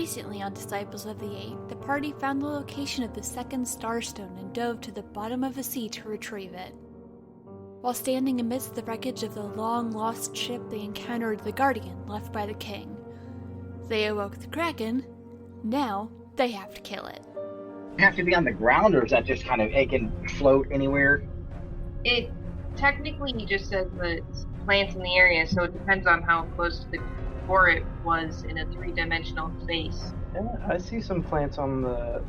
Recently on Disciples of the Eight, the party found the location of the second starstone and dove to the bottom of the sea to retrieve it. While standing amidst the wreckage of the long-lost ship, they encountered the Guardian left by the king. They awoke the Kraken. Now, they have to kill it. Have to be on the ground, or is that just kind of, it can float anywhere? It technically just says that it's plants in the area, so it depends on how close to the core it was in a three-dimensional space. Yeah, I see some plants on the...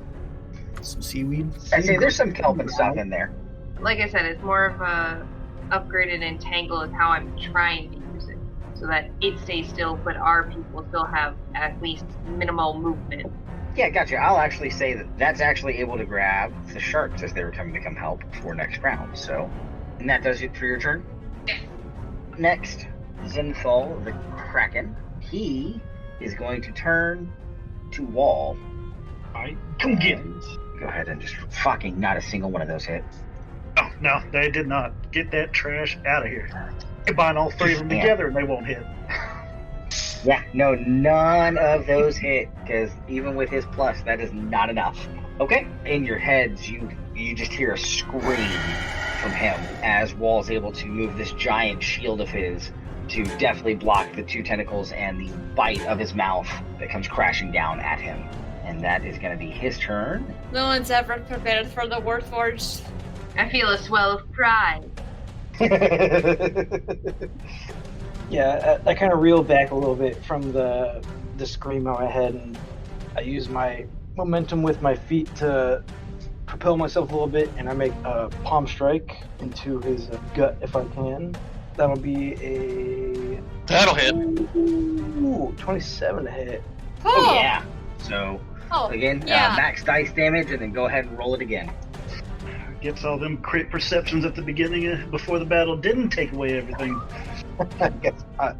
Some seaweed. I say there's some kelp and stuff in there. Like I said, it's more of a upgraded entangle is how I'm trying to use it, so that it stays still, but our people still have at least minimal movement. Yeah, gotcha. I'll actually say that that's actually able to grab the sharks as they were coming to come help for next round. So, and that does it for your turn? Yeah. Next, Zenthal, the Kraken. He is going to turn to Wall. Alright, come get it. Go ahead and just fucking not a single one of those hit. Oh, no, they did not. Get that trash out of here. Combine all three of them together and they won't hit. Yeah, no, none of those hit, because even with his plus, that is not enough. Okay, in your heads, you just hear a scream from him as Wall's able to move this giant shield of his to definitely block the two tentacles and the bite of his mouth that comes crashing down at him. And that is going to be his turn. No one's ever prepared for the Warforged. I feel a swell of pride. Yeah, I kind of reel back a little bit from the scream out ahead, and I use my momentum with my feet to propel myself a little bit, and I make a palm strike into his gut if I can. That'll be a... That'll hit. Ooh, 27 to hit. Oh, yeah. So, Oh, again, yeah. max dice damage, and then go ahead and roll it again. Gets all them crit perceptions at the beginning before the battle didn't take away everything. I guess not.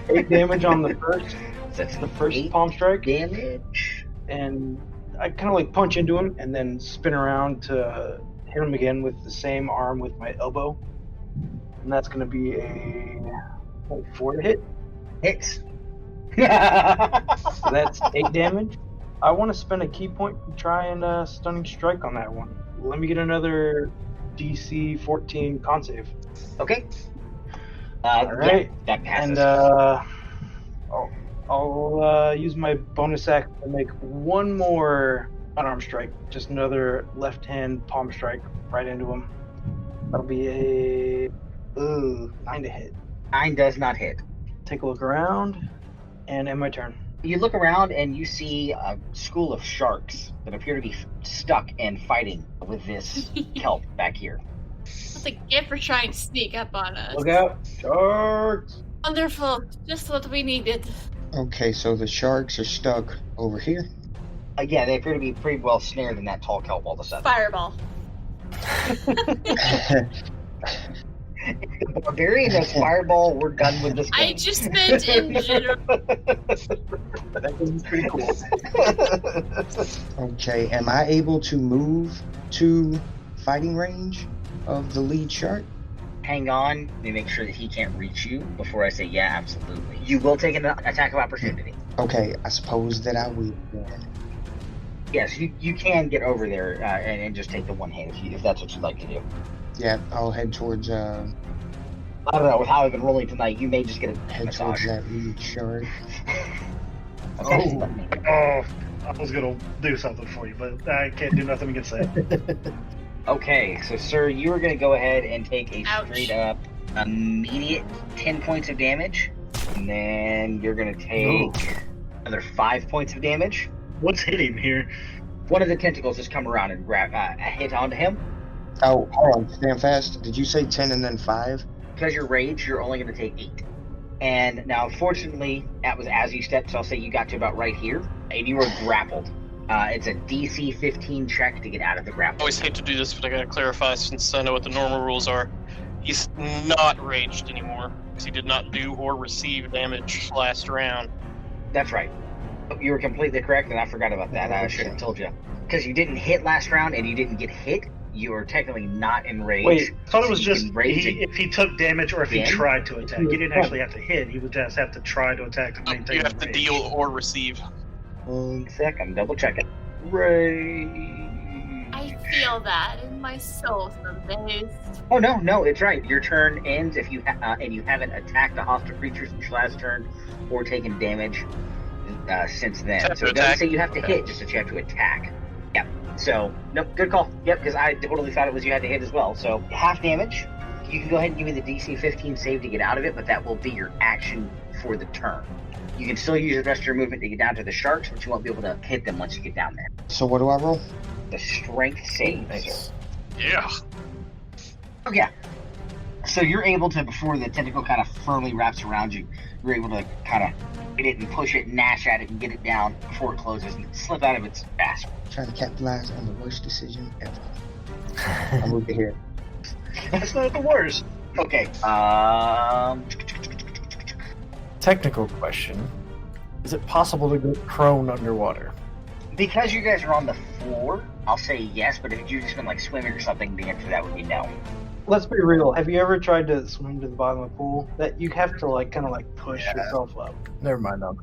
8 damage on the first. That's the first palm strike. Damage. And I kind of like punch into him and then spin around to hit him again with the same arm with my elbow. And that's going to be a 4 to hit. Hits. So that's 8 damage. I want to spend a key point to try and stunning strike on that one. Let me get another DC 14 con save. Okay. All right. Yeah, that passes. And I'll use my bonus action to make one more unarmed strike. Just another left-hand palm strike right into him. That'll be a 9 to hit. 9 does not hit. Take a look around, and end my turn. You look around and you see a school of sharks that appear to be stuck and fighting with this kelp back here. That's a gift for trying to sneak up on us. Look out, sharks! Wonderful. Just what we needed. Okay, so the sharks are stuck over here. Yeah, they appear to be pretty well snared in that tall kelp all of a sudden. Fireball. The barbarian knows fireball, we're done with this game. I just meant in general. That was pretty cool. Okay, am I able to move to fighting range of the lead shark? Hang on, let me make sure that he can't reach you before I say yeah, absolutely. You will take an attack of opportunity. Okay, I suppose that I will. Then. Yes, you can get over there and just take the one hit if that's what you'd like to do. Yeah, I'll head towards I don't know, with how I've been rolling tonight, you may just get a head massage. towards that lead shark. Okay. I was gonna do something for you, but I can't do nothing against that. Okay, so sir, you are going to go ahead and take a Ouch. straight up immediate 10 points of damage, and then you're going to take another 5 points of damage. What's hitting here? One of the tentacles has come around and grab a hit onto him. Oh, hold on, stand fast. Did you say 10 and then 5? Because you're raged, you're only going to take 8. And now, fortunately, that was as you stepped, so I'll say you got to about right here, and you were grappled. It's a DC 15 check to get out of the I grapple. always hate to do this, but I gotta clarify since I know what the normal rules are. He's not raged anymore, because he did not do or receive damage last round. That's right. You were completely correct, and I forgot about that. I should have told you. Because you didn't hit last round, and you didn't get hit, you are technically not enraged. Wait, I thought it was So you just can rage if he took damage or if he again? tried to attack. He didn't actually have to hit. He would just have to try to attack to maintain You have the to range. deal or receive. 1 sec, I'm double checking. Right. I feel that in my soul some days. Oh no, it's right. Your turn ends if you and you haven't attacked a hostile creature since your last turn, or taken damage since then. Have So to it doesn't attack? say you have to Okay. hit, just that you have to attack. Yep. So nope, good call. Yep, because I totally thought it was you had to hit as well. So half damage. You can go ahead and give me the DC 15 save to get out of it, but that will be your action for the turn. You can still use the rest of your movement to get down to the sharks, but you won't be able to hit them once you get down there. So what do I roll? The strength save. Nice. Yeah. Oh yeah. So you're able to, before the tentacle kind of firmly wraps around you, you're able to kind of hit it and push it, gnash at it, and get it down before it closes and slip out of its grasp. Trying to capitalize on the worst decision ever. I moved it here. That's not the worst. Okay. Technical question. Is it possible to go prone underwater? Because you guys are on the floor, I'll say yes, but if you just been like swimming or something, the answer to that would be no. Let's be real. Have you ever tried to swim to the bottom of the pool? That you have to like kind of like push yourself up. Never mind, no.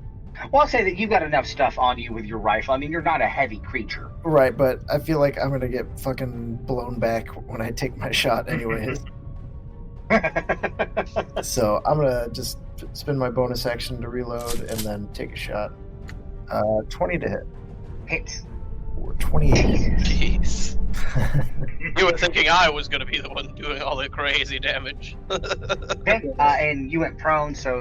Well, I'll say that you've got enough stuff on you with your rifle. I mean, you're not a heavy creature. Right, but I feel like I'm gonna get fucking blown back when I take my shot anyways. So I'm gonna just spend my bonus action to reload and then take a shot. 20 to hit. Hits. Or 28. Jeez. You were thinking I was going to be the one doing all the crazy damage. Okay. And you went prone, so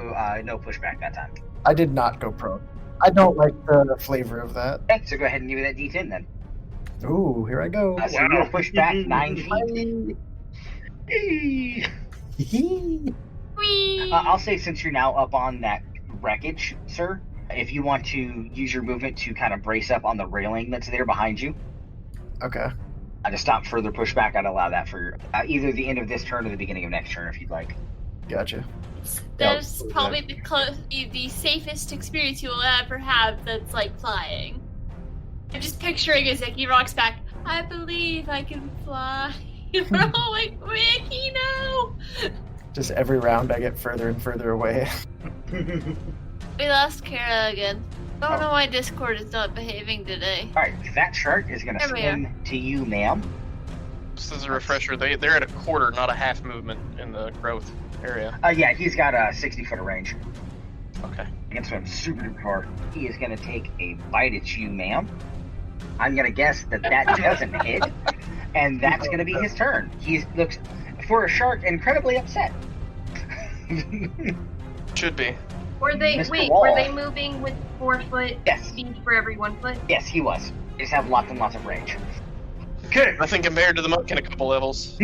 no pushback that time. I did not go prone. I don't like the flavor of that. Okay, so go ahead and give me that D10 then. Ooh, here I go. So you're pushed back 9 feet. Whee! I'll say since you're now up on that wreckage, sir, if you want to use your movement to kind of brace up on the railing that's there behind you, Okay. to stop further pushback, I'd allow that for either the end of this turn or the beginning of next turn if you'd like. Gotcha. That's Yeah. probably the safest experience you will ever have that's like flying. I'm just picturing as like he rocks back, I believe I can fly. We're all like, Ricky, no! Just every round I get further and further away. We lost Kara again. I don't know why Discord is not behaving today. Alright, that shark is going to There we are. swim to you, ma'am. Just as a refresher, they're at a quarter, not a half movement in the growth area. Yeah, he's got a 60-foot of range. Okay. He can swim super duper far. He is going to take a bite at you, ma'am. I'm going to guess that doesn't hit, and that's going to be his turn. He looks, for a shark, incredibly upset. Should be. Were they Mr. were Wall. they moving with 4 foot Yes. speed for every 1 foot? Yes, he was. They just have lots and lots of range. Okay, I think compared to the monk in a couple levels.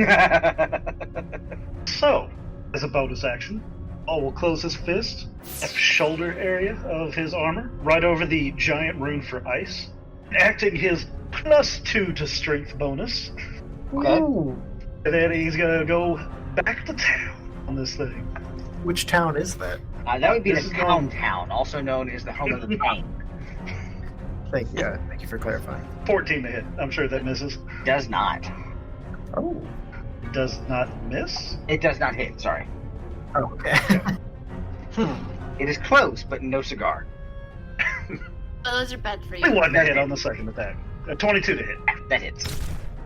so, as a bonus action, Paul will close his fist at the shoulder area of his armor, right over the giant rune for ice, acting his +2 to strength bonus. Okay. Ooh. And then he's gonna go back to town on this thing. Which town is that? That would be This the is going- town, also known as the home of the pain. Thank you for clarifying. 14 to hit. I'm sure that misses. Does not. Oh. Does not miss. It does not hit, sorry. Oh, okay. It is close, but no cigar. Oh, those are bad for Only you. one to hit on the second attack. 22 to hit. That hits.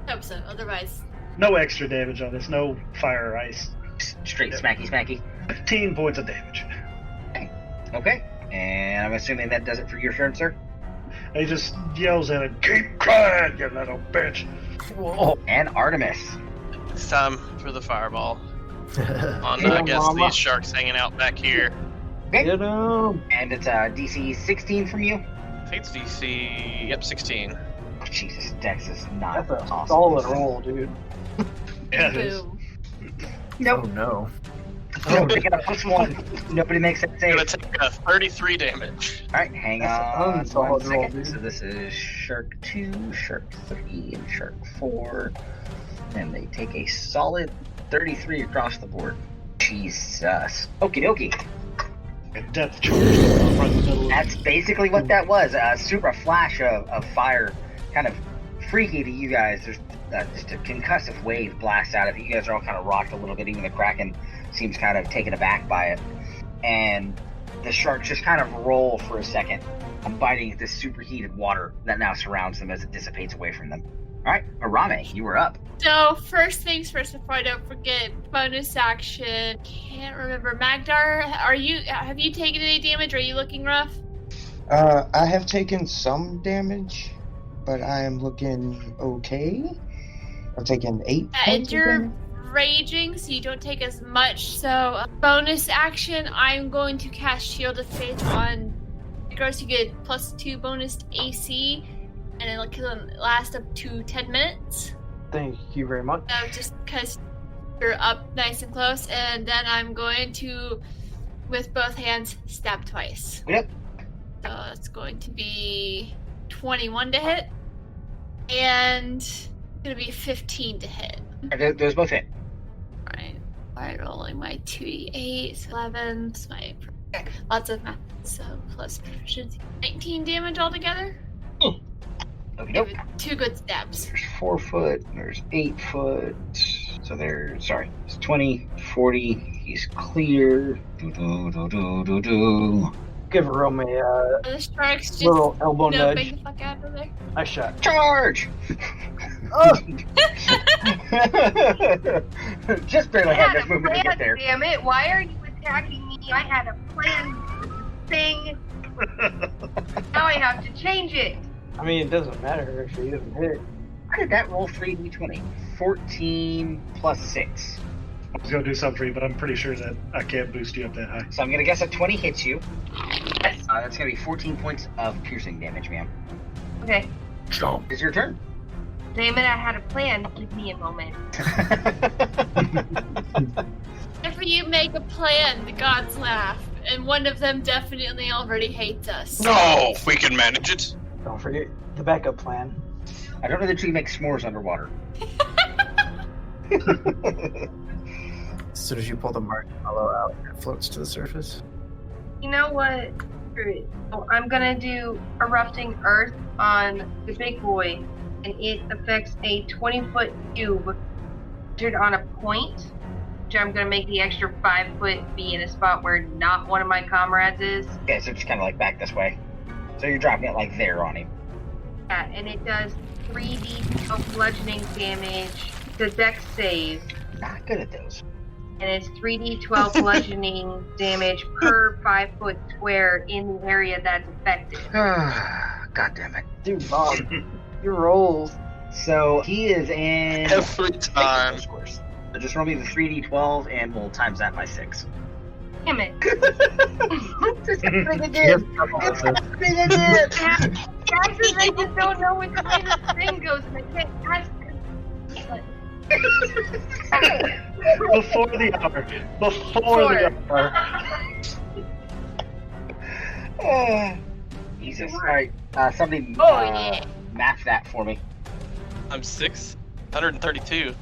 Hope so, otherwise. No extra damage on this. No fire or ice. Straight Yep. smacky smacky. 15 points of damage. Okay. And I'm assuming that does it for your turn, sir? He just yells at him, "Keep quiet, you little bitch!" Whoa. And Artemis. It's time for the fireball. On, Yeah, I guess, mama. these sharks hanging out back here. Okay. Get him! And it's DC 16 from you. I think it's DC, yep, 16. Oh, Jesus, Dex is not That's a awesome. solid roll, dude. Yeah, it is. Boom. Oh Nope. no. Nope, they got a +1. Nobody makes that save. Gonna take 33 damage. Alright, hang That's on an unsolid 1 roll, second. dude. So this is Shark 2, Shark 3, and Shark 4. And they take a solid 33 across the board. Jesus. Okie dokie. A death charge right in the middle of That's basically what that was. A super flash of fire. Kind of freaky to you guys. There's just a concussive wave blasts out of it. You guys are all kind of rocked a little bit. Even the Kraken seems kind of taken aback by it. And The sharks just kind of roll for a second, biting at this superheated water that now surrounds them as it dissipates away from them. All right, Iromae, you are up. So, first things first, before I don't forget, bonus action. Can't remember. Magdar, have you taken any damage? Are you looking rough? I have taken some damage, but I am looking okay. I've taken 8 And points of you're damage. raging, so you don't take as much. So, bonus action, I'm going to cast Shield of Faith on Vikros. You get +2 bonus to AC, and it'll last up to 10 minutes. Thank you very much. Just because you're up nice and close, and then I'm going to, with both hands, stab twice. Yep. So it's going to be 21 to hit, and it's going to be 15 to hit. Those both hit. Alright, rolling my 2d8, so 11, so my lots of math, so plus proficiency. 19 damage altogether. Okay, Give it 2 good stabs. There's 4 foot, there's 8 foot. So it's 20, 40, he's clear. Give Rome a The sharks just little elbow nudge. bang the fuck out of there. Nice shot. Charge! Oh! Just barely I had had this a movement to plan, get there. damn it. Why are you attacking me? I had a plan for this thing. Now I have to change it. I mean, it doesn't matter if he doesn't hit. How did that roll 3d20? 14 plus 6. I was going to do something for you, but I'm pretty sure that I can't boost you up that high. So I'm going to guess a 20 hits you. Yes. That's going to be 14 points of piercing damage, ma'am. Okay. It's your turn. Damn it, I had a plan. Give me a moment. Whenever you make a plan, the gods laugh, and one of them definitely already hates us. No, we can manage it. Don't forget the backup plan. I don't know that you can make s'mores underwater. As soon as you pull the marshmallow out, it floats to the surface. You know what? Screw it. So I'm gonna do Erupting Earth on the big boy, and it affects a 20-foot cube centered on a point. Which I'm gonna make the extra 5 foot be in a spot where not one of my comrades is. Okay, so just kind of like back this way. So you're dropping it like there on him. Yeah, and it does 3d of bludgeoning damage. The dex save, Not good at those. and it's 3d12 bludgeoning damage per 5 foot square in the area that's affected. God damn it. Dude, Bob, your rolls. So he is in Every time. squares. So just roll me the 3d12 and we'll times that by 6. Damn it. Just happening again. It's happening again. Taxes, I just don't know which way the thing goes, and I can't ask. Before the hour. Before the hour. Jesus. All right. Somebody yeah. map that for me. I'm 6. 132.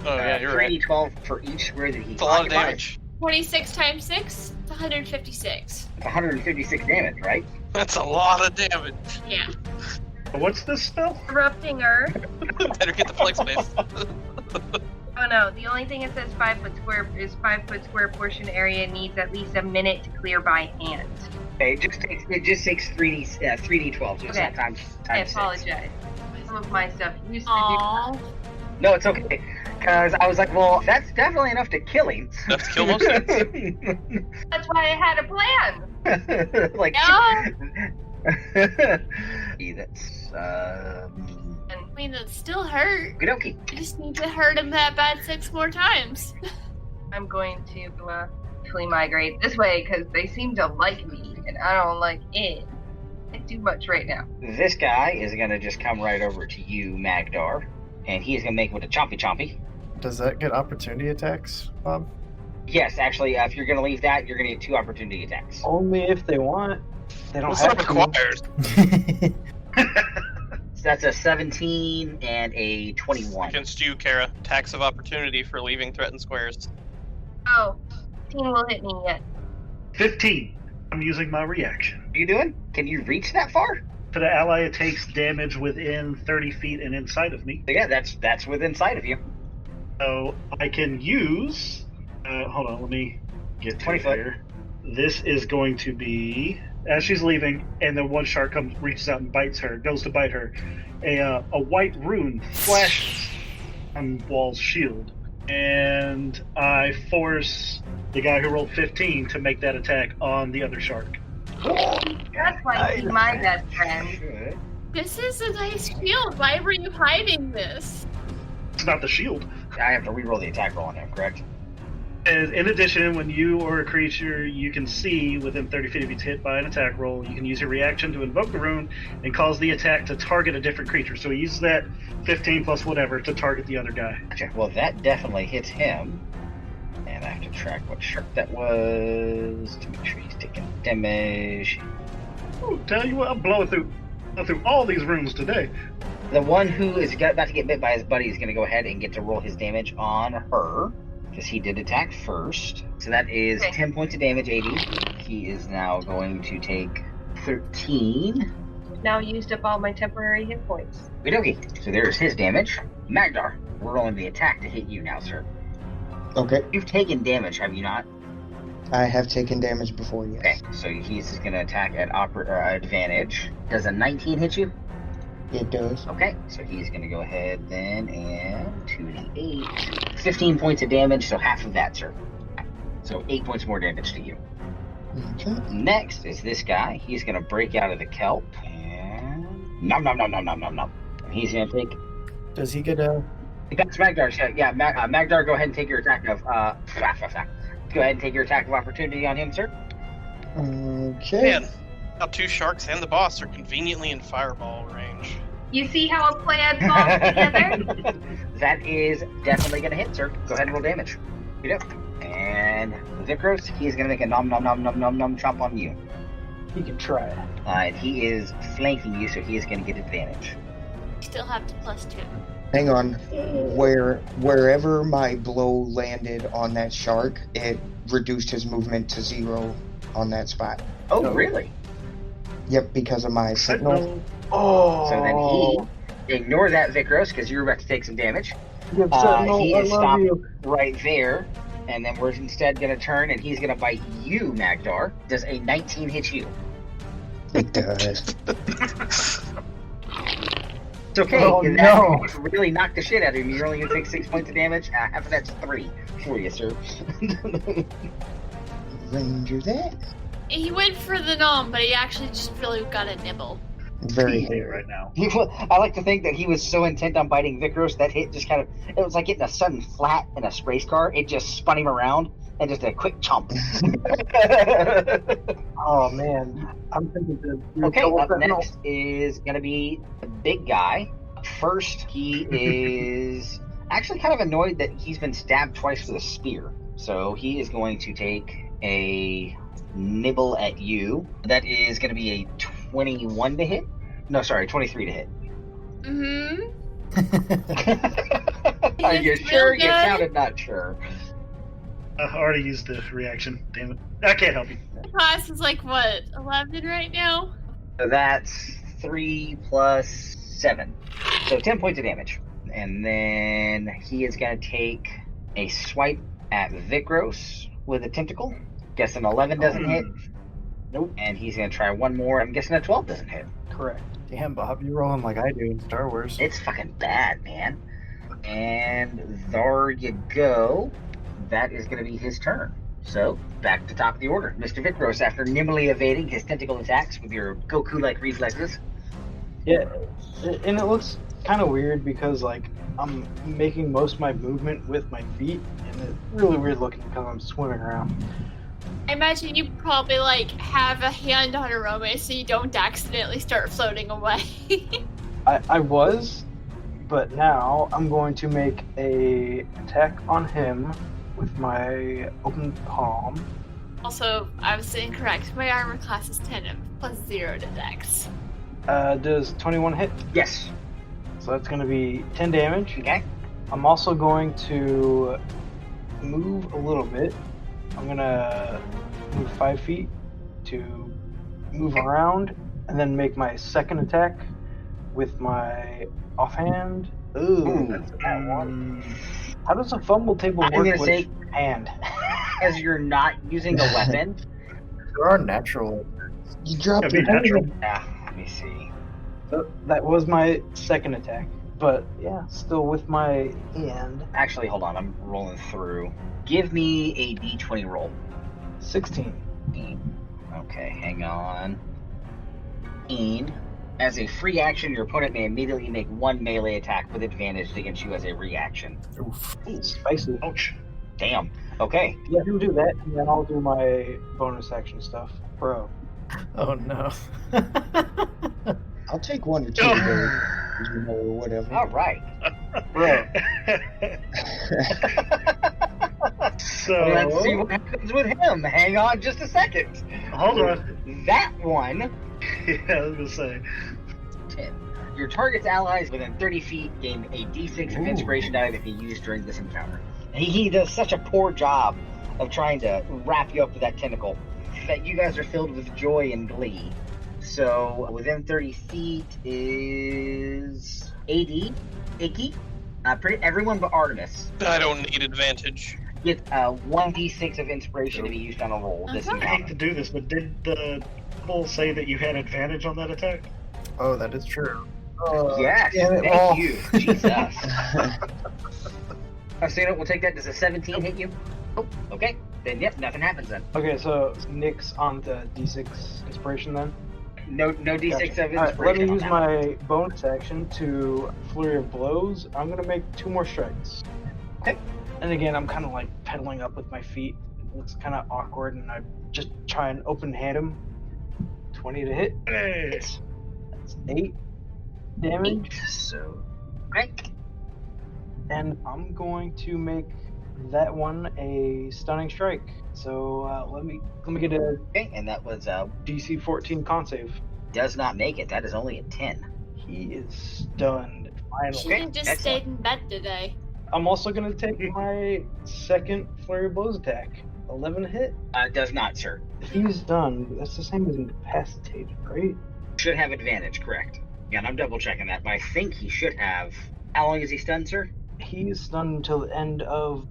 Oh, yeah, you're right. 3d12 for each square that he It's a lot of occupies. damage. 26 times 6, it's 156. It's 156 damage, right? That's a lot of damage. Yeah. What's this spell? Erupting Earth. Better get the flex space. Oh no, the only thing it says 5 foot square is 5 foot square portion area needs at least a minute to clear by hand. Okay, it just takes 3d12, so it's Okay. not times I 6. apologize. Some of my stuff used to Aww. No, it's okay. Because I was like, well, that's definitely enough to kill him. Enough to kill most things. do. That's why I had a plan. Like, No! that's, I mean, it still hurt. Good-okey. You just need to hurt him that bad 6 more times. I'm going to actually migrate this way because they seem to like me and I don't like it. Can't do much right now. This guy is going to just come right over to you, Magdar. And he is going to make with a chompy. Does that get opportunity attacks, Bob? Yes, actually, if you're going to leave that, you're going to get 2 opportunity attacks. Only if they want. They don't It's have not to. required. So that's a 17 and a 21. Against you, Kara. Tax of opportunity for leaving threatened squares. Oh, 15 will hit me yet. 15. I'm using my reaction. What are you doing? Can you reach that far? For the ally, it takes damage within 30 feet and inside of me. Yeah, that's within sight of you. So I can use. Hold on, let me get 20 foot. here. this is going to be as she's leaving, and then one shark reaches out and goes to bite her. A white rune flashes on Wall's shield, and I force the guy who rolled 15 to make that attack on the other shark. That's why he's my best friend. Good. This is a nice shield. Why were you hiding this? It's not the shield. I have to re-roll the attack roll on him, correct? And in addition, when you or a creature you can see within 30 feet of you is hit by an attack roll, you can use your reaction to invoke the rune and cause the attack to target a different creature. So he uses that 15 plus whatever to target the other guy. Gotcha. Well, that definitely hits him. And I have to track what shark that was to make sure he's taking damage. Ooh, tell you what, I'm blowing through all these runes today. The one who is about to get bit by his buddy is going to go ahead and get to roll his damage on her, because he did attack first. So that is 10 points of damage, 80. He is now going to take 13. Now used up all my temporary hit points. Okay, so there's his damage. Magdar, we're rolling the attack to hit you now, sir. Okay. You've taken damage, have you not? I have taken damage before, yes. Okay, so he's going to attack at advantage. Does a 19 hit you? It does. Okay, so he's going to go ahead then and 2d8. 15 points of damage, so half of that, sir. So 8 points more damage to you. Okay. Next is this guy. He's going to break out of the kelp and... Nom nom nom nom nom nom nom. And he's going to take... Does he get a... That's Magdar's. Yeah, Magdar, go ahead and take your attack of... Go ahead and take your attack of opportunity on him, sir. Okay. Man, now 2 sharks and the boss are conveniently in fireball range. You see how a plan falls together? That is definitely going to hit, sir. Go ahead and roll damage. You do. And Vikros, he's going to make a nom nom nom nom nom nom chomp on you. He can try. And he is flanking you, so he is going to get advantage. You still have to +2. Hang on. Wherever my blow landed on that shark, it reduced his movement to 0 on that spot. Oh, really? Yep, because of my sentinel. Oh. So then he... Ignore that, Vikros, because you're about to take some damage. Yep, sentinel, He I is love stopped you. right there. And then we're instead going to turn, and he's going to bite you, Magdar. Does a 19 hit you? It does. It's okay. Oh, that no. really knocked the shit out of him. You're only going to take 6 points of damage. Half of that's 3 for you, sir. Ranger that. He went for the nom, but he actually just really got a nibble. Very Hey, hairy. right now. I like to think that he was so intent on biting Vikros that hit just kind of... It was like getting a sudden flat in a race car. It just spun him around and just a quick chomp. Oh man, I'm thinking to Okay, double up sentinel. next is going to be the big guy. First, he is actually kind of annoyed that he's been stabbed twice with a spear. So he is going to take a nibble at you. That is going to be a 21 to hit. No, sorry, 23 to hit. Mm-hmm. Are you It's sure? real You good. sounded not sure. I already used the reaction. Damn it. I can't help you. The class is like, what, 11 right now? So that's 3 plus 7. So 10 points of damage. And then he is going to take a swipe at Vikros with a tentacle. Guessing 11 doesn't hit. Nope. And he's going to try one more. I'm guessing a 12 doesn't hit. Correct. Damn, Bob, you rolling like I do in Star Wars. It's fucking bad, man. And there you go. That is going to be his turn. So, back to top of the order. Mr. Vikros, after nimbly evading his tentacle attacks with your Goku-like reflexes. Yeah, and it looks kind of weird because like I'm making most of my movement with my feet, and it's really weird looking because I'm swimming around. I imagine you probably like have a hand on Iromae so you don't accidentally start floating away. I was, but now I'm going to make a attack on him with my open palm. Also, I was incorrect. My armor class is 10 plus 0 to dex. Does 21 hit? Yes. So that's going to be 10 damage. Okay. I'm also going to move a little bit. I'm going to move 5 feet to move around and then make my second attack with my offhand. Ooh, that's a bad one. How does a fumble table I'm work gonna with say- hand? As you're not using a weapon, There are natural. You dropped It'd be it. natural. Yeah, let me see. So that was my second attack. But yeah, still with my hand. Actually, hold on. I'm rolling through. Give me a d20 roll. 16. Okay, hang on. As a free action, your opponent may immediately make one melee attack with advantage against you as a reaction. Oof. Spicy. Ouch. Damn. Okay. Let him do that, and then I'll do my bonus action stuff. Bro. Oh no. I'll take one or two, or whatever. All right. Bro. So Let's see what happens with him. Hang on just a second. hold on. That one, Yeah, I was gonna say. 10. Your target's allies within 30 feet gain a d6 of inspiration die that can be used during this encounter. He does such a poor job of trying to wrap you up with that tentacle that you guys are filled with joy and glee. So within 30 feet is AD, Icky, everyone but Artemis. I don't need advantage. Get 1d6 of inspiration to be used on a roll this I hate to encounter. do this, but did the people say that you had advantage on that attack? Oh, that is true. Yes, damn it, thank Paul. you. Jesus. I've seen it. We'll take that. Does a 17 hit you? Oh, okay. Then, yep, nothing happens then. Okay, so Nick's on the D6 inspiration then. No d6 Gotcha. of All right, inspiration. let me on use that. my bonus action to flurry of blows. I'm gonna make 2 more strikes. Okay. And again, I'm kind of like pedaling up with my feet. It's kind of awkward, and I just try and open hand him. 20 to hit. Hey. That's 8 damage, So, okay. and I'm going to make that one a stunning strike. So let me get a Okay, and that was DC 14 con save. does not make it. That is only a 10. He is stunned. She Finally. just excellent. stayed in bed today. I'm also going to take my second flurry of blows attack. 11 hit. Does not, sir. If he's stunned, that's the same as incapacitated, right? Should have advantage, correct? Yeah, and I'm double checking that, but I think he should have. How long is he stunned, sir? He is stunned until the end of.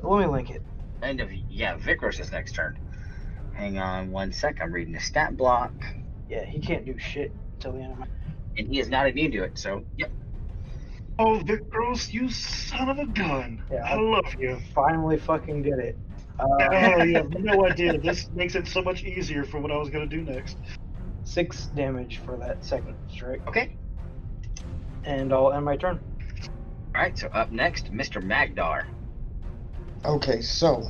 Let me link it. End of Vikros' next turn. Hang on 1 sec. I'm reading the stat block, Yeah, he can't do shit until the end of my. and he is not immune to it. So, yep. Oh, Vikros, you son of a gun. Yeah, I love you. Finally fucking did it. Oh, you have no idea. This makes it so much easier for what I was going to do next. 6 damage for that second strike. Okay. And I'll end my turn. All right. So up next, Mr. Magdar. Okay, so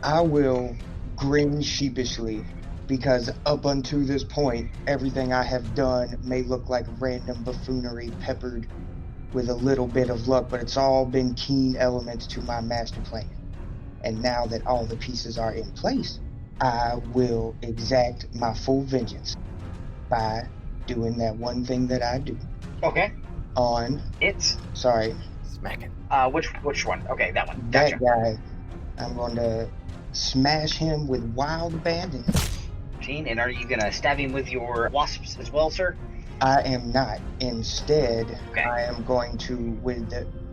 I will grin sheepishly because up until this point, everything I have done may look like random buffoonery peppered with a little bit of luck, but it's all been keen elements to my master plan. And now that all the pieces are in place, I will exact my full vengeance by doing that one thing that I do. Okay. On, It's sorry, Smack it. which one? Okay, that one. that Gotcha. guy, I'm going to smash him with wild abandon. Gene, and are you gonna stab him with your wasps as well, sir? I am not. Instead, Okay. I am going to,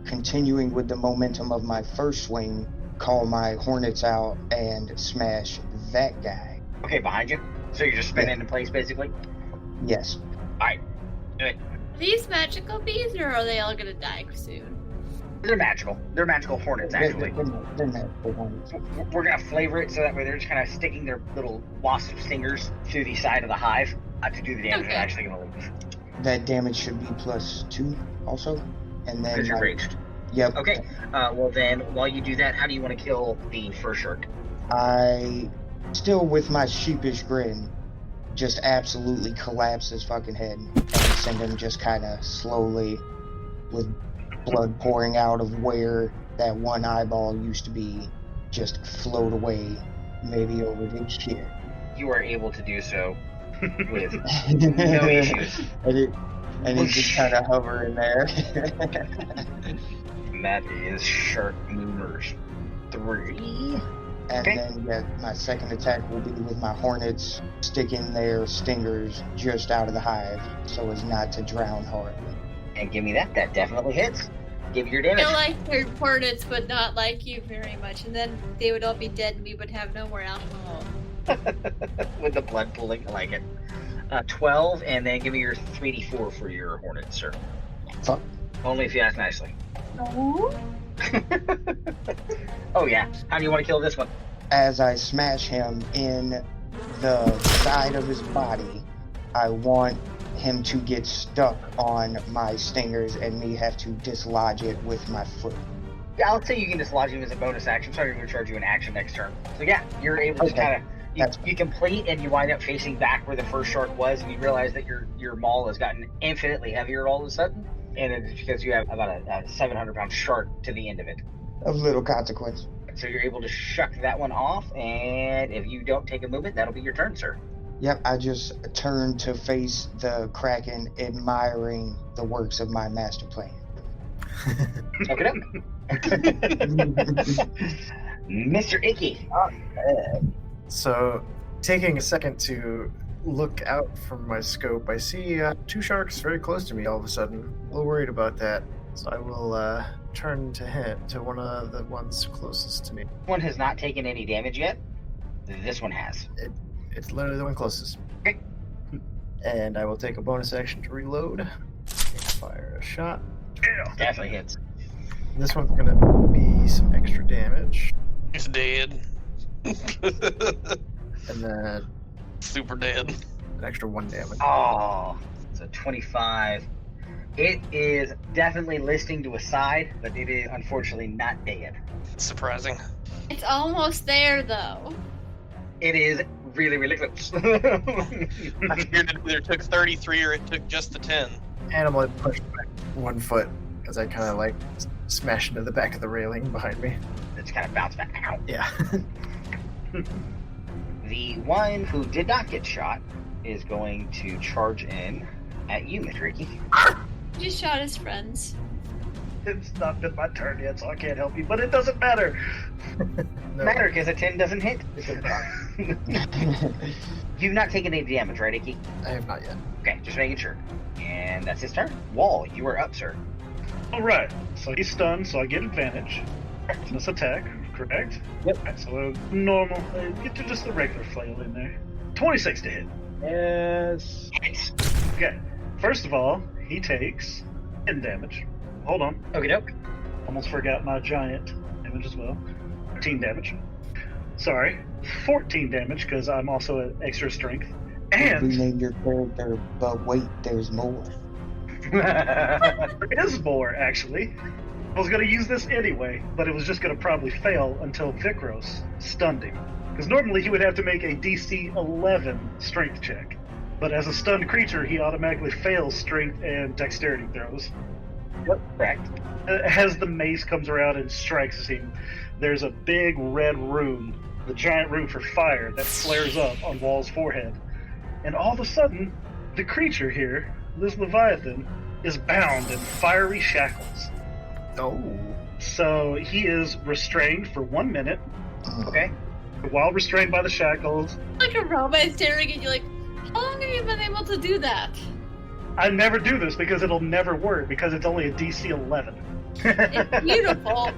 continuing with the momentum of my first swing, call my hornets out and smash that guy. Okay, behind you. So you're just spinning in place, basically. Yes. All right. Do it. Are these magical bees, or are they all gonna die soon? They're magical. They're magical hornets, actually. They're not the hornets. We're gonna flavor it so that way they're just kind of sticking their little wasp stingers through the side of the hive to do the damage. Okay. They're actually gonna leave That damage should be +2 also. And then because you're raged. Yep. Okay. Well then, while you do that, how do you want to kill the fur shark? I, still with my sheepish grin, just absolutely collapse his fucking head and send him just kind of slowly, with blood pouring out of where that one eyeball used to be, just float away, maybe over his chin. You are able to do so with no issues. And he just kind of hover in there. And that is shark movers 3. And Okay. then my second attack will be with my hornets, sticking their stingers just out of the hive so as not to drown hard. And give me that. That definitely hits. Give your I damage. feel like their hornets would not like you very much, and then they would all be dead, and we would have no more alcohol. With the blood pooling, I like it. 12, and then give me your 3d4 for your hornet, sir. Fuck. Only if you ask nicely. Oh. Oh yeah. How do you want to kill this one? As I smash him in the side of his body, I want him to get stuck on my stingers and me have to dislodge it with my foot. Yeah, I'll say you can dislodge him as a bonus action. Sorry, I'm going to charge you an action next turn. So yeah, you're able to kind of you complete, and you wind up facing back where the first shark was, and you realize that your maul has gotten infinitely heavier all of a sudden, and it's because you have about a 700-pound shark to the end of it. Of little consequence. So you're able to shuck that one off, and if you don't take a movement, that'll be your turn, sir. Yep, I just turn to face the Kraken, admiring the works of my master plan. Okay, Mr. Icky. So, taking a second to look out from my scope, I see 2 sharks very close to me all of a sudden. A little worried about that. So I will turn to one of the ones closest to me. One has not taken any damage yet. This one has. It's literally the one closest. Okay. And I will take a bonus action to reload. And fire a shot. Definitely hits. This one's gonna be some extra damage. He's dead. And then Super dead. an extra 1 damage. Oh, so 25. It is definitely listing to a side, but it is unfortunately not dead. Surprising. It's almost there, though. It is really, really close. I figured it either took 33 or it took just the 10. And I'm gonna push back 1 foot because I kind of like smash into the back of the railing behind me. It's kind of bounced back. Ow. Yeah. The one who did not get shot is going to charge in at you, Mr. Ricky. He just shot his friends. It's not been my turn yet, so I can't help you, but it doesn't matter. No. Matter because a 10 doesn't hit. You've not taken any damage, right, Icky? I have not yet. Okay, just making sure. And that's his turn. Wall, you are up, sir. Alright, so he's stunned, so I get advantage. This attack, correct? Yep. Alright, so normal. Get to just the regular flail in there. 26 to hit. Yes. Nice. Okay, first of all, he takes 10 damage. Hold on, Okie doke. almost forgot my giant damage as well. 13 damage. Sorry, 14 damage because I'm also at extra strength. And Rename your character, but wait, there's more. there is more, actually. I was going to use this anyway, but it was just going to probably fail until Vikros stunned him. Because normally he would have to make a DC 11 strength check. But as a stunned creature, he automatically fails strength and dexterity throws. Yep, correct. As the mace comes around and strikes him, there's a big red rune, the giant rune for fire, that flares up on Wall's forehead. And all of a sudden, the creature here, this Leviathan, is bound in fiery shackles. Oh. So he is restrained for 1 minute. Okay. While restrained by the shackles, Like a robot staring at you like, how long have you been able to do that? I never do this because it'll never work because it's only a DC 11. It's beautiful.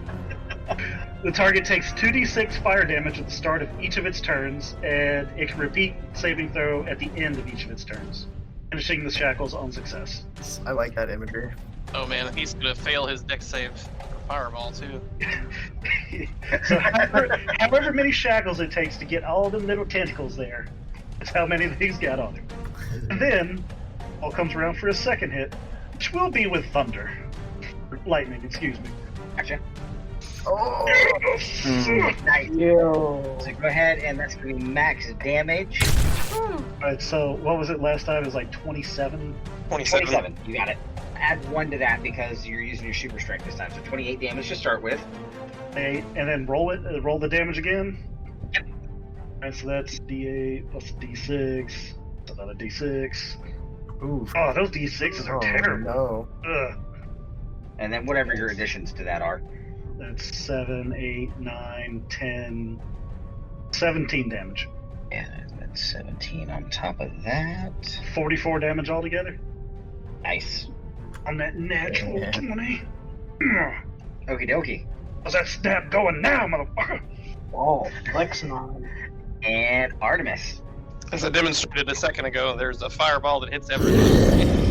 The target takes 2d6 fire damage at the start of each of its turns, and it can repeat saving throw at the end of each of its turns, finishing the shackles on success. I like that imagery. Oh man, he's gonna fail his dex save for Fireball too. So however many shackles it takes to get all the little tentacles there, that's how many he's got on him. And then, all comes around for a second hit, which will be with thunder. Lightning, excuse me. Gotcha. Oh. Nice. Yo. So go ahead, and that's going to be max damage. Alright, so what was it last time? It was like 27? 27. You got it. Add 1 to that because you're using your super strength this time. So 28 damage to start with. 8, and then roll it, roll the damage again? Yep. Alright, so that's D8 plus D6, another D6. Ooh. Oh, those D6s are terrible. No. Ugh. And then whatever your additions to that are. That's 7, 8, 9, 10, 17 damage. And that's 17 on top of that. 44 damage altogether Nice. on that natural Yeah. 20. Okie dokie. How's that snap going now, motherfucker? Oh, flex 9. And Artemis. As I demonstrated a second ago, there's a fireball that hits everything.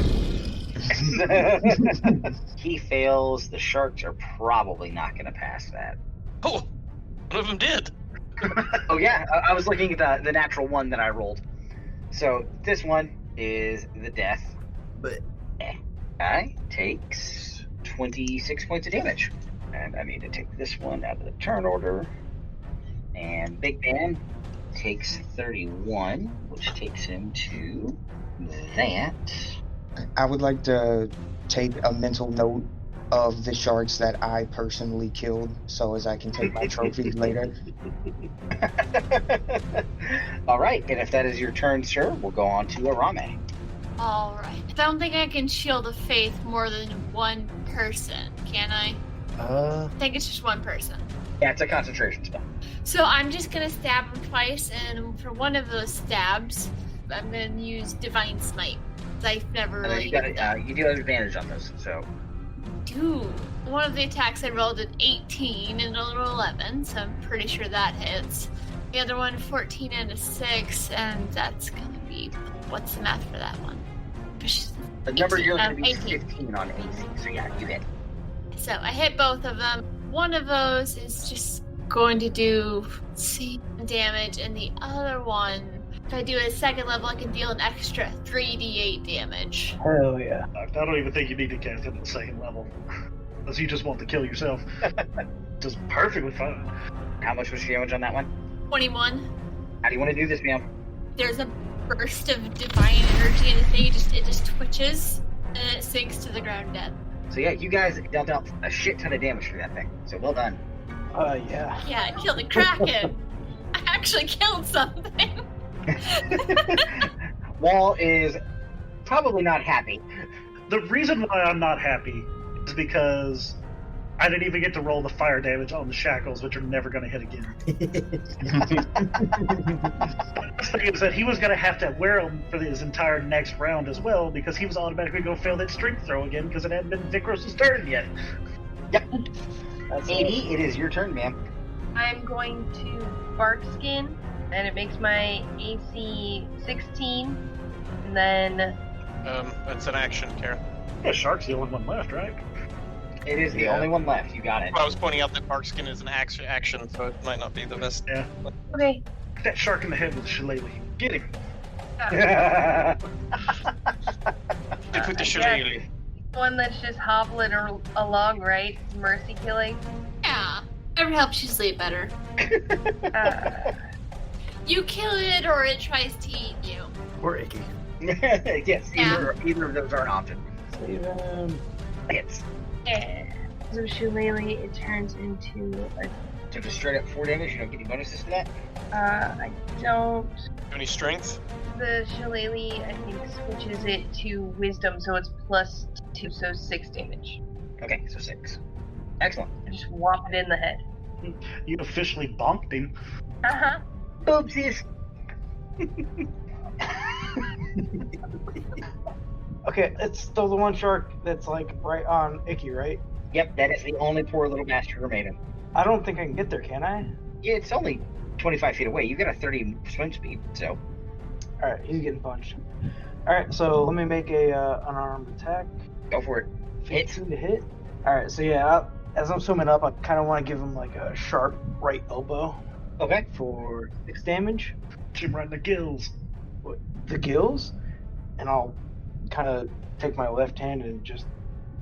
He fails. The sharks are probably not going to pass that. Oh, one of them did. Oh yeah, I was looking at the natural one that I rolled. So this one is the death. But Guy takes 26 points of damage. And I need to take this one out of the turn order. And Big Man takes 31, which takes him to that. I would like to take a mental note of the sharks that I personally killed, so as I can take my trophies later. All right, and if that is your turn, sir, we'll go on to Iromae. Alright. I don't think I can shield of faith more than one person, can I? I think it's just one person. Yeah, it's a concentration spell. So I'm just gonna stab him twice, and for one of those stabs, I'm gonna use Divine Smite. I've never really. You do have advantage on those, so. Dude, one of the attacks I rolled an 18 and a little 11, so I'm pretty sure that hits. The other one, 14 and a 6, and that's gonna be. What's the math for that one? The number you're going to be 18. 15 on AC, so yeah, you hit. So I hit both of them. One of those is just going to do damage, and the other one, if I do a second level, I can deal an extra 3d8 damage. Hell yeah. I don't even think you need to cast it at the second level. Unless you just want to kill yourself. Just perfectly fine. How much was your damage on that one? 21. How do you want to do this, ma'am? There's a burst of divine energy in the thing. It just twitches, and it sinks to the ground dead. So yeah, you guys dealt out a shit ton of damage for that thing. So well done. Yeah. Yeah, I killed a Kraken. I actually killed something. Wall is probably not happy. The reason why I'm not happy is because I didn't even get to roll the fire damage on the shackles, which are never going to hit again. The thing is that he was going to have to wear them for his entire next round as well, because he was automatically going to fail that strength throw again because it hadn't been Vikros' turn yet. Yep. Sadie, it is your turn, ma'am. I'm going to bark skin, and it makes my AC 16. And then That's an action, Karen. Yeah, Shark's the only one left, right? It is the only one left. You got it. I was pointing out that Barkskin is an action, so it might not be the best. Yeah. okay. Get that shark in the head with a shillelagh. Get him. Hit with the shillelagh. One that's just hobbling along, right? Mercy killing. Yeah, it helps you sleep better. You kill it, or it tries to eat you. Or icky. Yes, either of those are an option. Hits. Yeah. So shillelagh, it turns into a. So just straight up 4 damage. You don't get any bonuses to that. I don't. Any strength? The shillelagh, I think, switches it to wisdom, so it's +2, so 6 damage. Okay, so 6. Excellent. I just whop it in the head. You officially bonked him. Uh-huh. Oopsies. Okay, it's still the one shark that's like right on Icky, right? Yep, that is the only poor little bastard remaining. I don't think I can get there, can I? Yeah, it's only 25 feet away. You got a 30 swim speed, so. Alright, he's getting punched. Alright, so let me make a unarmed attack. Go for it. Hit. 15 to hit. Alright, so yeah, as I'm swimming up, I kind of want to give him like a sharp right elbow Okay. for 6 damage. Jim right in the gills. The gills, and I'll kind of take my left hand and just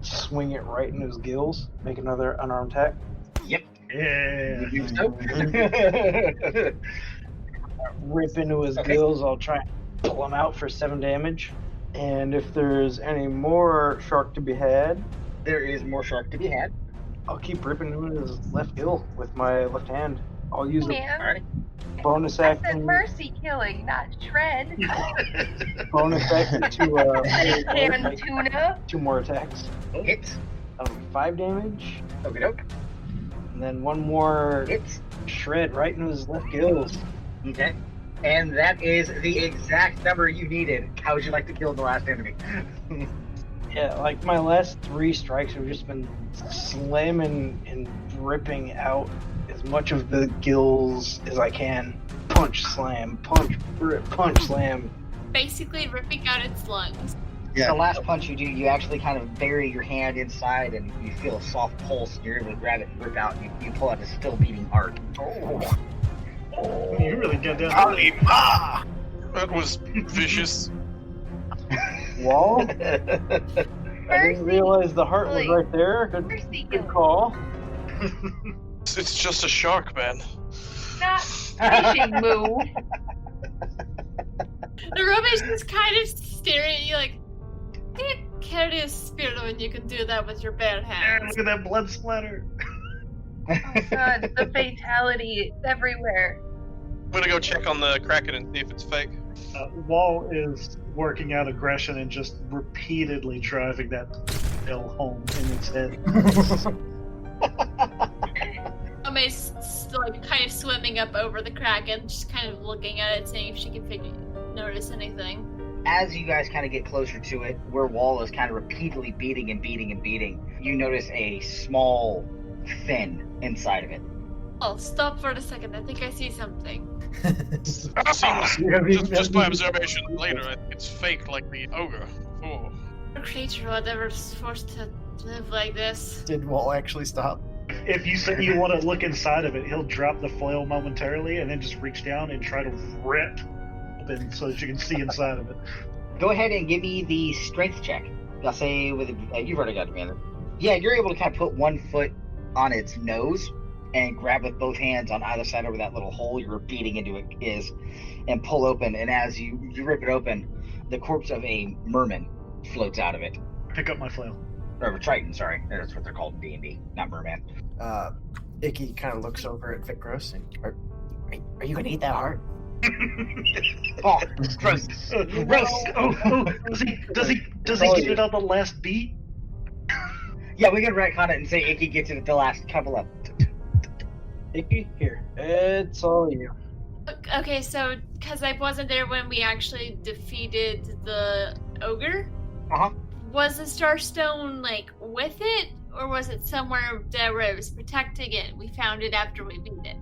swing it right in his gills. Make another unarmed attack. Yep. Yeah. You do so. Rip into his gills. I'll try and pull him out for 7 damage. And if there's any more shark to be had, There is more shark to be had. I'll keep ripping into his left gill with my left hand. I'll use a Man, bonus I said action. mercy killing, not shred. Bonus action to And tuna. 2 more attacks. Hits. 5 damage. Okie doke. And then 1 more Hits. shred right into his left gills. Okay. And that is the exact number you needed. How would you like to kill the last enemy? Yeah, like my last 3 strikes have just been slamming and ripping out his as much of the gills as I can. Punch, slam, punch, rip, punch, slam. Basically ripping out its lungs. Yeah. The last punch you do, you actually kind of bury your hand inside and you feel a soft pulse. You're able to grab it and rip out. And you pull out a still beating heart. You really get down. Alima! That was vicious. Wall? I didn't realize the heart was right there. Good call. It's just a shark, man. Not fishing move. The Rome's just kind of staring at you like, you carry a spirit when you can do that with your bare And hands. look at that blood splatter. Oh god, the fatality is everywhere. I'm gonna go check on the Kraken and see if it's fake. Wall is working out aggression and just repeatedly driving that nail home in its head. Rome's like kind of swimming up over the Kraken, just kind of looking at it, seeing if she can notice anything. As you guys kind of get closer to it, where Wall is kind of repeatedly beating and beating and beating, you notice a small fin inside of it. Oh, stop for a second. I think I see something. Just by observation later, I think it's fake like the ogre. Oh. A creature whatever's forced to live like this. Did Wall actually stop? If you say you want to look inside of it, he'll drop the flail momentarily and then just reach down and try to rip open so that you can see inside of it. Go ahead and give me the strength check. I'll say with you've already got it, Yeah, you're able to kind of put one foot on its nose and grab with both hands on either side over that little hole you're beating into it is, and pull open. And as you rip it open, the corpse of a merman floats out of it. Pick up my flail. Or a Triton, sorry. That's what they're called in D&D, not merman. Icky kind of looks over at Vikros and are you gonna eat that heart? Oh, gross. Gross. Oh, does he get it on the last beat? Yeah, we can retcon it and say Icky gets it at the last couple of. Icky, here. It's all you. Okay, so because I wasn't there when we actually defeated the ogre, was the Starstone like with it, or was it somewhere there where it was protecting it? We found it after we beat it.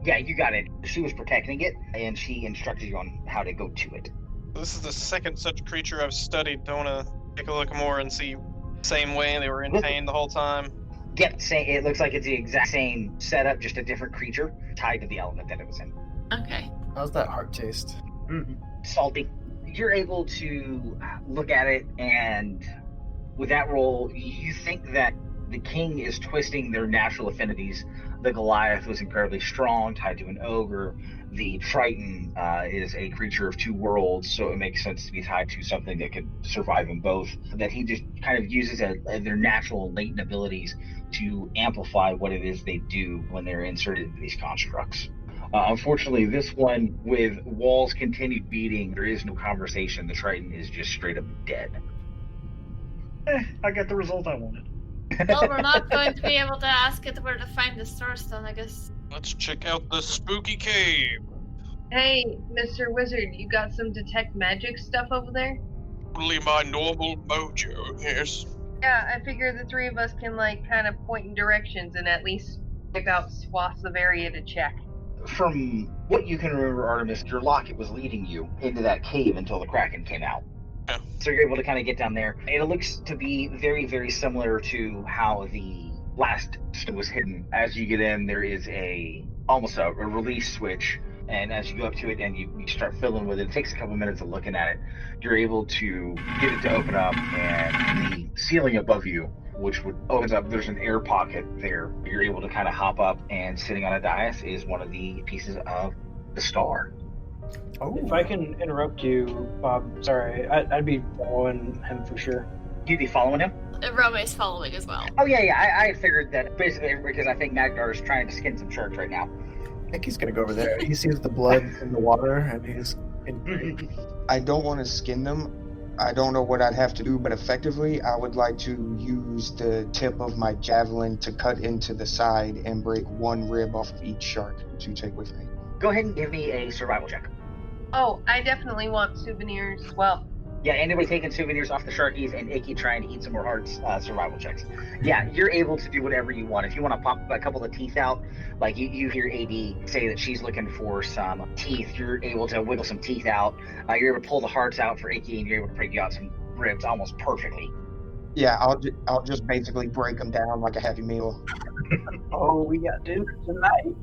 Yeah, you got it. She was protecting it, and she instructed you on how to go to it. This is the second such creature I've studied. Don't wanna take a look more and see same way they were in pain the whole time. Yep, it looks like it's the exact same setup, just a different creature tied to the element that it was in. Okay. How's that heart taste? Salty. You're able to look at it, and with that roll, you think that the king is twisting their natural affinities. The Goliath was incredibly strong, tied to an ogre. The Triton is a creature of two worlds, so it makes sense to be tied to something that could survive in both. That he just kind of uses their natural latent abilities to amplify what it is they do when they're inserted into these constructs. Unfortunately, this one, with Wall's continued beating, there is no conversation. The Triton is just straight up dead. I got the result I wanted. Well, we're not going to be able to ask it where to find the Starstone, I guess. Let's check out the spooky cave. Hey, Mr. Wizard, you got some detect magic stuff over there? Only my normal mojo, yes. Yeah, I figure the three of us can kind of point in directions and at least pick out swaths of area to check. From what you can remember, Artemis, your locket was leading you into that cave until the Kraken came out. Yeah. So you're able to kind of get down there. And it looks to be very, very similar to how the last stone was hidden. As you get in, there is almost a release switch. And as you go up to it and you start fiddling with it, it takes a couple minutes of looking at it. You're able to get it to open up, and the ceiling above you, which opens up, there's an air pocket there. You're able to kind of hop up, and sitting on a dais is one of the pieces of the star. Oh. If I can interrupt you, Bob, sorry, I'd be following him for sure. You'd be following him? Rome's following as well. Oh, yeah, I figured that basically because I think Magdar is trying to skin some sharks right now. I think he's gonna go over there. He sees the blood in the water, and he's. I don't want to skin them. I don't know what I'd have to do, but effectively, I would like to use the tip of my javelin to cut into the side and break one rib off of each shark to take with me. Go ahead and give me a survival check. Oh, I definitely want souvenirs as well. Yeah, anybody taking souvenirs off the Sharkies and Icky trying to eat some more hearts, survival checks. Yeah, you're able to do whatever you want. If you want to pop a couple of teeth out, like you hear AD say that she's looking for some teeth, you're able to wiggle some teeth out. You're able to pull the hearts out for Icky, and you're able to break you out some ribs almost perfectly. Yeah, I'll just basically break them down like a Happy Meal. Oh, we got dinner tonight.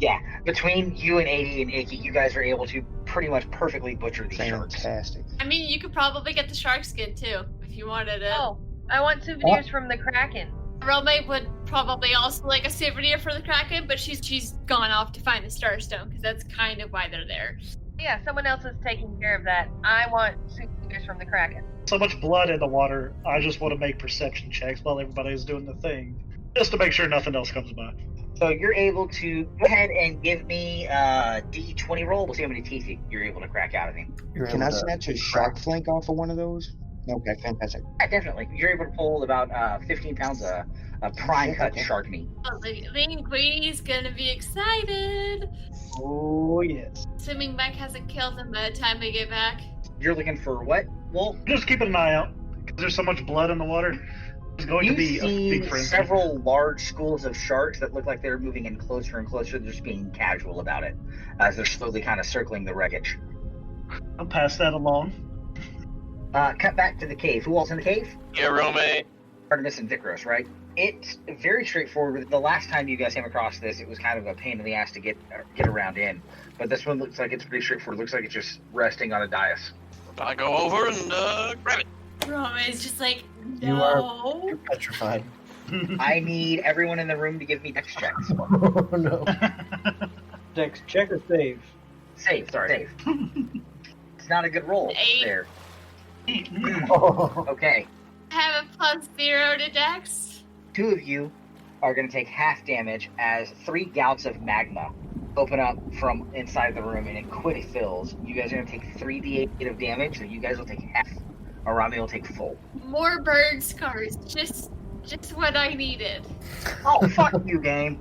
Yeah, between you and AD and Icky, you guys are able to pretty much perfectly butcher these sharks. Fantastic. I mean, you could probably get the shark skin too if you wanted it. Oh, I want souvenirs from the Kraken. Iromae would probably also like a souvenir for the Kraken, but she's gone off to find the Starstone because that's kind of why they're there. Yeah, someone else is taking care of that. I want souvenirs from the Kraken. So much blood in the water. I just want to make perception checks while everybody's doing the thing, just to make sure nothing else comes by. So you're able to go ahead and give me a D20 roll. We'll see how many teeth you're able to crack out of him. Can I snatch a shark flank off of one of those? Okay, fantastic. Yeah, definitely. You're able to pull about 15 pounds of prime cut shark meat. Oh, Linguini's gonna be excited. Oh, yes. Assuming Mike hasn't killed him by the time we get back. You're looking for what? Well, Just keeping an eye out, because there's so much blood in the water. It's going to you be a big see frenzy. several large schools of sharks that look like they're moving in closer and closer. They're just being casual about it as they're slowly kind of circling the wreckage. I'll pass that along. Cut back to the cave. Who else in the cave? Iromae. Artemis and Vikros, right? It's very straightforward. The last time you guys came across this, it was kind of a pain in the ass to get around in. But this one looks like it's pretty straightforward. It looks like it's just resting on a dais. I go over and grab it. Iromae's just like, You no. You're petrified. I need everyone in the room to give me dex checks. Oh no. Dex, check or save? Save. It's not a good roll 8. there. Oh. Okay. I have a +0 to Dex. 2 of you are going to take half damage as 3 gouts of magma open up from inside the room and it quickly fills. You guys are going to take 3d8 of damage, so you guys will take half. Arami will take full. More bird scars. Just what I needed. Oh, fuck you, game.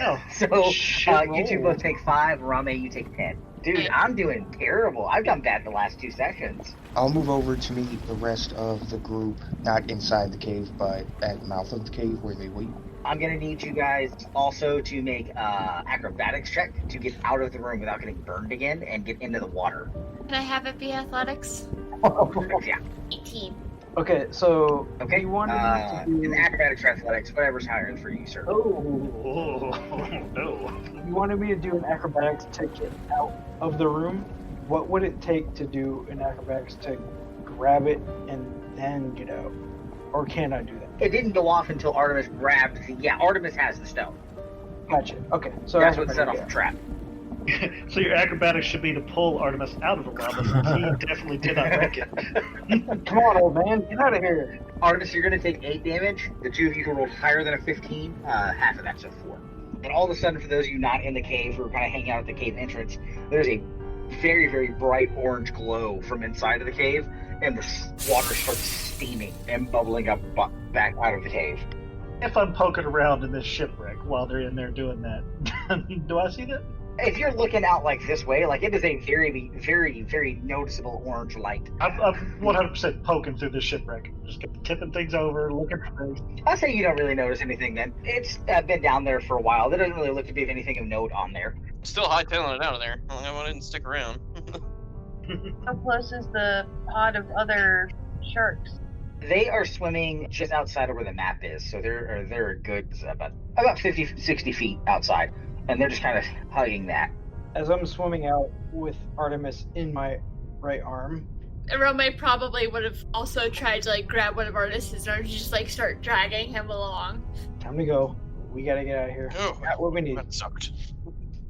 Oh, So, shit you two roll. both take 5, Arami, you take 10. Dude, I'm doing terrible. I've done bad the last 2 sessions. I'll move over to meet the rest of the group, not inside the cave, but at the mouth of the cave where they wait. I'm going to need you guys also to make acrobatics check to get out of the room without getting burned again and get into the water. Can I have it be athletics? Yeah. 18. Okay, so Okay. you wanted me to in do... acrobatics or athletics, whatever's higher for you, sir. Oh, Oh, no. you wanted me to do an acrobatics to get out of the room? What would it take to do an acrobatics to grab it and then get out? Or can I do that? It didn't go off until Artemis grabbed the... Yeah, Artemis has the stone. Gotcha. Okay, so That's what set off acrobatics, the trap. So your acrobatics should be to pull Artemis out of the lava, since he definitely did not wreck it. yeah. Come on, old man, get out of here. Artemis, you're going to take 8 damage. The 2 of you who rolled higher than a 15, half of that, so 4. And all of a sudden, for those of you not in the cave who are kind of hanging out at the cave entrance, there's a very, very bright orange glow from inside of the cave, and the water starts steaming and bubbling up back out of the cave. If I'm poking around in this shipwreck while they're in there doing that, do I see that? If you're looking out like this way, like it is a very, very, very noticeable orange light. I'm 100% poking through this shipwreck. Just tipping things over, looking for things. I'll say you don't really notice anything then. It's been down there for a while. There doesn't really look to be anything of note on there. Still hightailing it out of there. I didn't stick around. How close is the pod of other sharks? They are swimming just outside of where the map is, so they're a good about 50, 60 feet outside, and they're just kind of hugging that. As I'm swimming out with Artemis in my right arm, Iromae probably would have also tried to like grab one of Artemis's arms and just like start dragging him along. time to go. We gotta get out of here. Oh, Got what we need. that sucked.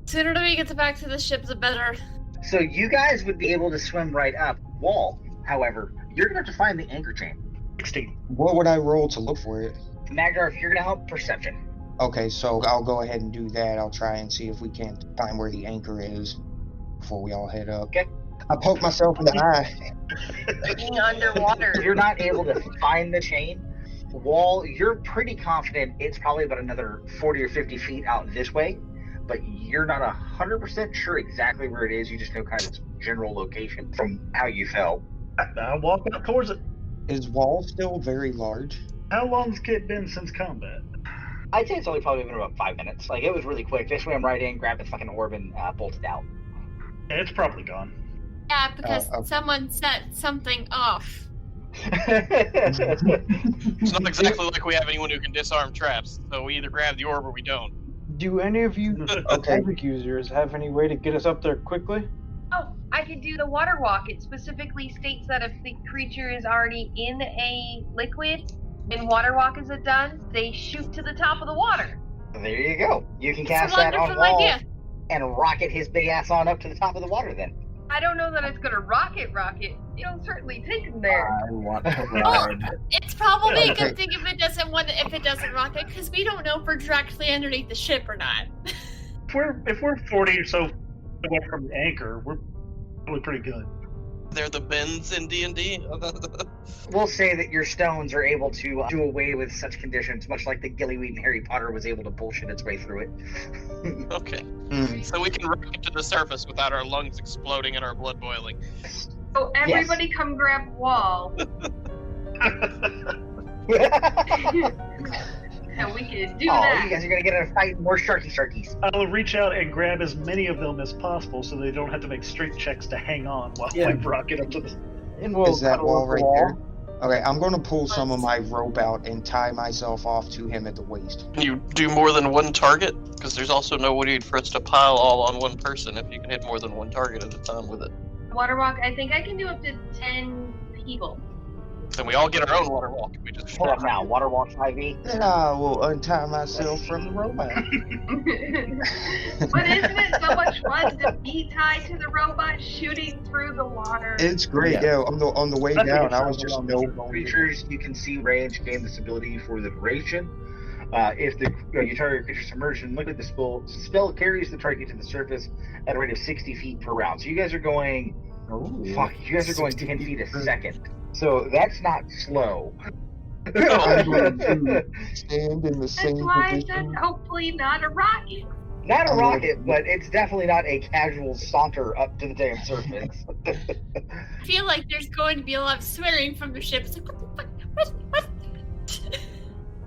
Sooner we get back to the ship, the better. So you guys would be able to swim right up. Wall, however, you're going to have to find the anchor chain. 16. What would I roll to look for it? Magdar, if you're going to help, perception. Okay, so I'll go ahead and do that. I'll try and see if we can't find where the anchor is before we all head up. Okay. I poke myself in the eye. Being underwater. If you're not able to find the chain, Wall, you're pretty confident it's probably about another 40 or 50 feet out this way, but you're not 100% sure exactly where it is. You just know kind of its general location from how you fell. I walk up towards it. Is Wall still very large? How long's it been since combat? I'd say it's only probably been about 5 minutes. Like, it was really quick. They swam right in, grabbed the fucking orb, and bolted out. Yeah, it's probably gone. Yeah, because okay. someone set something off. It's not exactly like we have anyone who can disarm traps, so we either grab the orb or we don't. Do any of you Okay. magic users have any way to get us up there quickly? Oh, I could do the water walk. It specifically states that if the creature is already in a liquid and water walk is done, they shoot to the top of the water. There you go. You can It's a cast that on wonderful Wall idea. and rocket his big ass on up to the top of the water then. I don't know that it's gonna rocket. You'll certainly take them there. I want to ride. It's probably a Okay. good thing if it doesn't rocket, because we don't know if we're directly underneath the ship or not. If we're 40 or so away from the anchor, we're probably pretty good. They're the bends in D&D. We'll say that your stones are able to do away with such conditions, much like the gillyweed in Harry Potter was able to bullshit its way through it. Okay. Mm. So we can rocket to the surface without our lungs exploding and our blood boiling. So everybody come grab Wall, and we can do Oh, that. you guys are gonna get in a fight, more sharkies. I'll reach out and grab as many of them as possible so they don't have to make strength checks to hang on while Yeah. we rocket up to the... And we'll Is that cuddle Wall up right the wall. there? Okay, I'm going to pull some of my rope out and tie myself off to him at the waist. Can you do more than one target? Because there's also no need for us to pile all on one person if you can hit more than one target at a time with it. Water walk. I think I can do up to 10 people. Then we all get our own water walk. We just Shut up now, water walk 5e. Then I will untie myself from the robot. But isn't it so much fun to be tied to the robot shooting through the water? It's great, yeah. On the way I think down, it's I was not just wrong. Creatures you can see range gain this ability for the duration. If you target creature submerged in liquid, the spell carries the target to the surface at a rate of 60 feet per round. So you guys are going, you guys are going 10 feet a second. So that's not slow. I'm going to stand in the That's same why I said position. hopefully not a rocket. Not a rocket, but it's definitely not a casual saunter up to the damn surface. I feel like there's going to be a lot of swearing from the ship. It's like, what?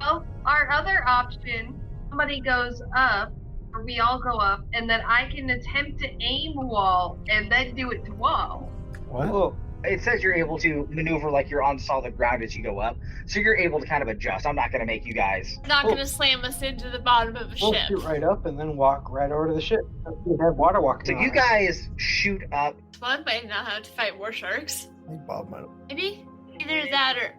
Well, our other option, somebody goes up, or we all go up, and then I can attempt to aim Wall and then do it to Wall. What? Well, It says you're able to maneuver like you're on solid ground as you go up, so you're able to kind of adjust. I'm not going to make you guys. Not going to slam us into the bottom of a we'll ship. shoot right up and then walk right over to the ship. We have water walking. So on you it. guys shoot up. Well, I know how to fight war sharks. I think Bob might. Maybe either that or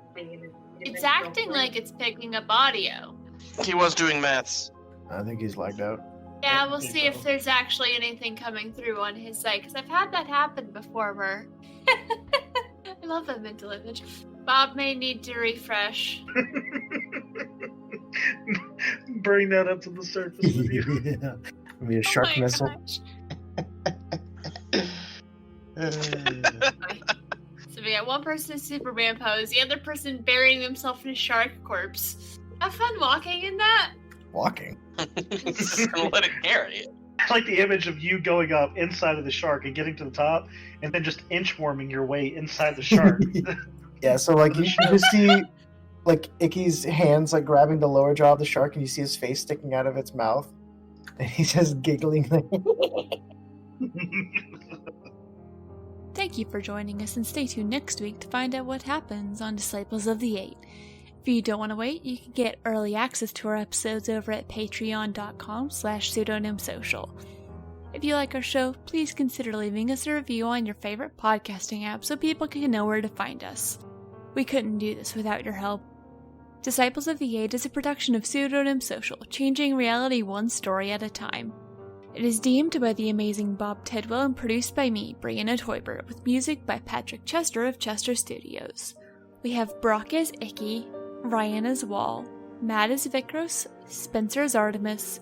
it's acting like it's picking up audio. He was doing maths. I think he's lagged out. Yeah, I we'll think see so. if there's actually anything coming through on his side, because I've had that happen before where... I love that mental image. Bob may need to refresh. Bring that up to the surface with you. Yeah. Maybe a shark my missile. gosh. Uh, So we got one person in Superman pose, the other person burying himself in a shark corpse. Have fun walking in that. Walking. Just gonna let it carry it. I like the image of you going up inside of the shark and getting to the top, and then just inchworming your way inside the shark. Yeah, so like you just see like Icky's hands like grabbing the lower jaw of the shark, and you see his face sticking out of its mouth, and he's just giggling. Thank you for joining us, and stay tuned next week to find out what happens on Disciples of the Eight. If you don't want to wait, you can get early access to our episodes over at patreon.com/pseudonymsocial. If you like our show, please consider leaving us a review on your favorite podcasting app so people can know where to find us. We couldn't do this without your help. Disciples of the Eight is a production of Pseudonym Social, changing reality one story at a time. It is DM'd by the amazing Bob Tidwell and produced by me, Brianna Toybert, with music by Patrick Chester of Chester Studios. We have Brock as Icky, Ryan as Wall, Matt as Vikros, Spencer as Artemis,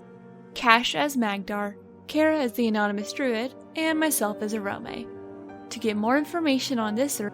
Cash as Magdar, Kara as the Anonymous Druid, and myself as Iromae. To get more information on this or